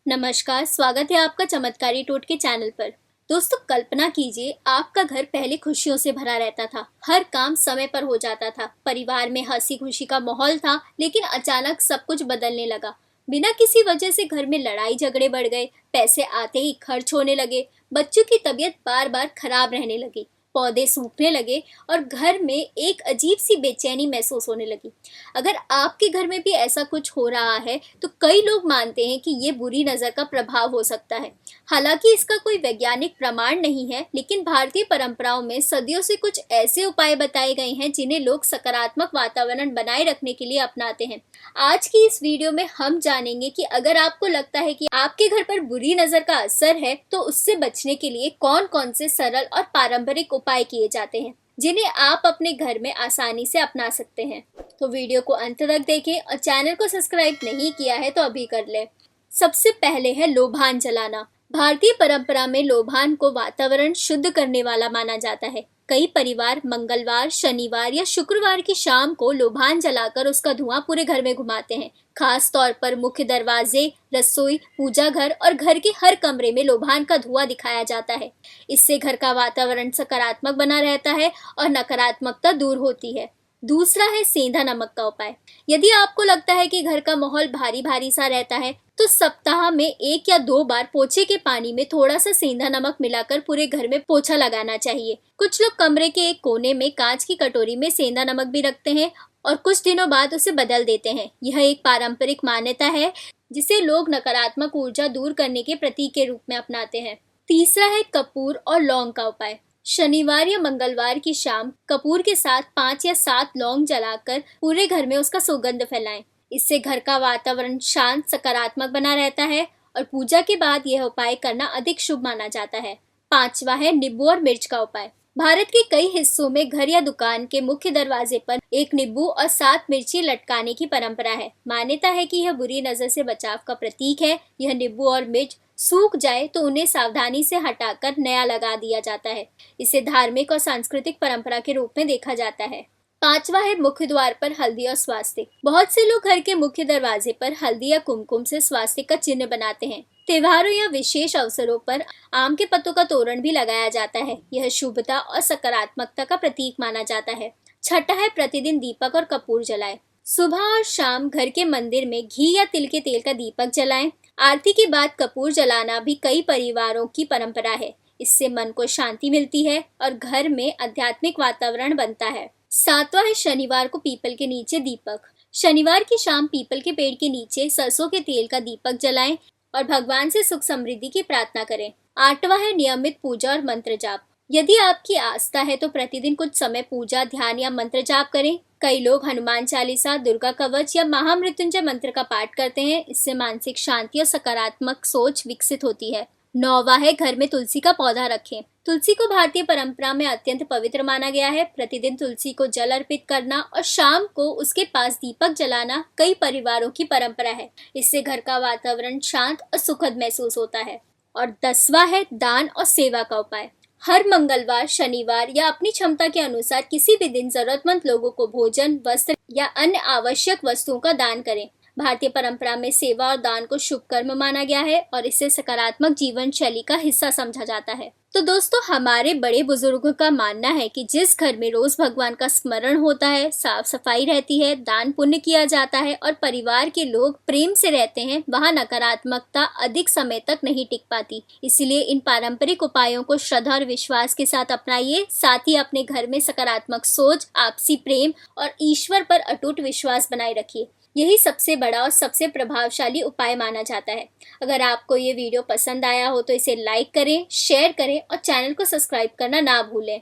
नमस्कार, स्वागत है आपका चमत्कारी टोटके चैनल पर। दोस्तों, कल्पना कीजिए आपका घर पहले खुशियों से भरा रहता था। हर काम समय पर हो जाता था, परिवार में हंसी खुशी का माहौल था। लेकिन अचानक सब कुछ बदलने लगा। बिना किसी वजह से घर में लड़ाई झगड़े बढ़ गए, पैसे आते ही खर्च होने लगे, बच्चों की तबीयत बार बार खराब रहने लगी, पौधे सूखने लगे और घर में एक अजीब सी बेचैनी महसूस होने लगी। अगर आपके घर में भी ऐसा कुछ हो रहा है तो कई लोग मानते हैं कि ये बुरी नज़र का प्रभाव हो सकता है। हालांकि इसका कोई वैज्ञानिक प्रमाण नहीं है, लेकिन भारतीय परंपराओं में सदियों से कुछ ऐसे उपाय बताए गए हैं जिन्हें लोग सकारात्मक वातावरण बनाए रखने के लिए अपनाते हैं। आज की इस वीडियो में हम जानेंगे कि अगर आपको लगता है कि आपके घर पर बुरी नज़र का असर है तो उससे बचने के लिए कौन कौन से सरल और पारंपरिक उपाय किए जाते हैं जिन्हें आप अपने घर में आसानी से अपना सकते हैं। तो वीडियो को अंत तक देखें और चैनल को सब्सक्राइब नहीं किया है तो अभी कर लें। सबसे पहले है लोबान जलाना। भारतीय परंपरा में लोबान को वातावरण शुद्ध करने वाला माना जाता है। कई परिवार मंगलवार, शनिवार या शुक्रवार की शाम को लोबान जलाकर उसका धुआं पूरे घर में घुमाते हैं। खास तौर पर मुख्य दरवाजे, रसोई, पूजा घर और घर के हर कमरे में लोबान का धुआं दिखाया जाता है। इससे घर का वातावरण सकारात्मक बना रहता है और नकारात्मकता दूर होती है। दूसरा है सेंधा नमक का उपाय। यदि आपको लगता है कि घर का माहौल भारी भारी सा रहता है तो सप्ताह में 1 या 2 बार पोछे के पानी में थोड़ा सा सेंधा नमक मिलाकर पूरे घर में पोछा लगाना चाहिए। कुछ लोग कमरे के एक कोने में कांच की कटोरी में सेंधा नमक भी रखते हैं और कुछ दिनों बाद उसे बदल देते हैं। यह एक पारंपरिक मान्यता है जिसे लोग नकारात्मक ऊर्जा दूर करने के प्रतीक के रूप में अपनाते हैं। तीसरा है कपूर और लौंग का उपाय। शनिवार या मंगलवार की शाम कपूर के साथ 5 या 7 लौंग जलाकर पूरे घर में उसका सुगंध फैलाएं। इससे घर का वातावरण शांत, सकारात्मक बना रहता है और पूजा के बाद यह उपाय करना अधिक शुभ माना जाता है। पांचवा है नींबू और मिर्च का उपाय। भारत के कई हिस्सों में घर या दुकान के मुख्य दरवाजे पर एक नींबू और 7 मिर्ची लटकाने की परंपरा है। मान्यता है कि यह बुरी नजर से बचाव का प्रतीक है। यह नींबू और मिर्च सूख जाए तो उन्हें सावधानी से हटाकर नया लगा दिया जाता है। इसे धार्मिक और सांस्कृतिक परंपरा के रूप में देखा जाता है। पांचवा है मुख्य द्वार पर हल्दी और स्वास्तिक। बहुत से लोग घर के मुख्य दरवाजे पर हल्दी या कुमकुम से स्वास्तिक का चिन्ह बनाते हैं। त्योहारों या विशेष अवसरों पर आम के पत्तों का तोरण भी लगाया जाता है। यह शुभता और सकारात्मकता का प्रतीक माना जाता है। छठा है प्रतिदिन दीपक और कपूर जलाएं। सुबह और शाम घर के मंदिर में घी या तिल के तेल का दीपक जलाएं। आरती के बाद कपूर जलाना भी कई परिवारों की परंपरा है। इससे मन को शांति मिलती है और घर में आध्यात्मिक वातावरण बनता है। सातवां है शनिवार को पीपल के नीचे दीपक। शनिवार की शाम पीपल के पेड़ के नीचे सरसों के तेल का दीपक जलाएं और भगवान से सुख समृद्धि की प्रार्थना करें। आठवां है नियमित पूजा और मंत्र जाप। यदि आपकी आस्था है तो प्रतिदिन कुछ समय पूजा, ध्यान या मंत्र जाप करें। कई लोग हनुमान चालीसा, दुर्गा कवच या महामृत्युंजय मंत्र का पाठ करते हैं। इससे मानसिक शांति और सकारात्मक सोच विकसित होती है। नौवां है घर में तुलसी का पौधा रखें। तुलसी को भारतीय परंपरा में अत्यंत पवित्र माना गया है। प्रतिदिन तुलसी को जल अर्पित करना और शाम को उसके पास दीपक जलाना कई परिवारों की परंपरा है। इससे घर का वातावरण शांत और सुखद महसूस होता है। और 10वां है दान और सेवा का उपाय। हर मंगलवार, शनिवार या अपनी क्षमता के अनुसार किसी भी दिन जरूरतमंद लोगों को भोजन, वस्त्र या अन्य आवश्यक वस्तुओं का दान करें। भारतीय परंपरा में सेवा और दान को शुभ कर्म माना गया है और इसे सकारात्मक जीवन शैली का हिस्सा समझा जाता है। तो दोस्तों, हमारे बड़े बुजुर्गों का मानना है कि जिस घर में रोज भगवान का स्मरण होता है, साफ सफाई रहती है, दान पुण्य किया जाता है और परिवार के लोग प्रेम से रहते हैं, वहाँ नकारात्मकता अधिक समय तक नहीं टिक पाती। इसलिए इन पारंपरिक उपायों को श्रद्धा और विश्वास के साथ अपनाइए। साथ ही अपने घर में सकारात्मक सोच, आपसी प्रेम और ईश्वर पर अटूट विश्वास बनाए रखिए। यही सबसे बड़ा और सबसे प्रभावशाली उपाय माना जाता है। अगर आपको ये वीडियो पसंद आया हो तो इसे लाइक करें, शेयर करें और चैनल को सब्सक्राइब करना ना भूलें।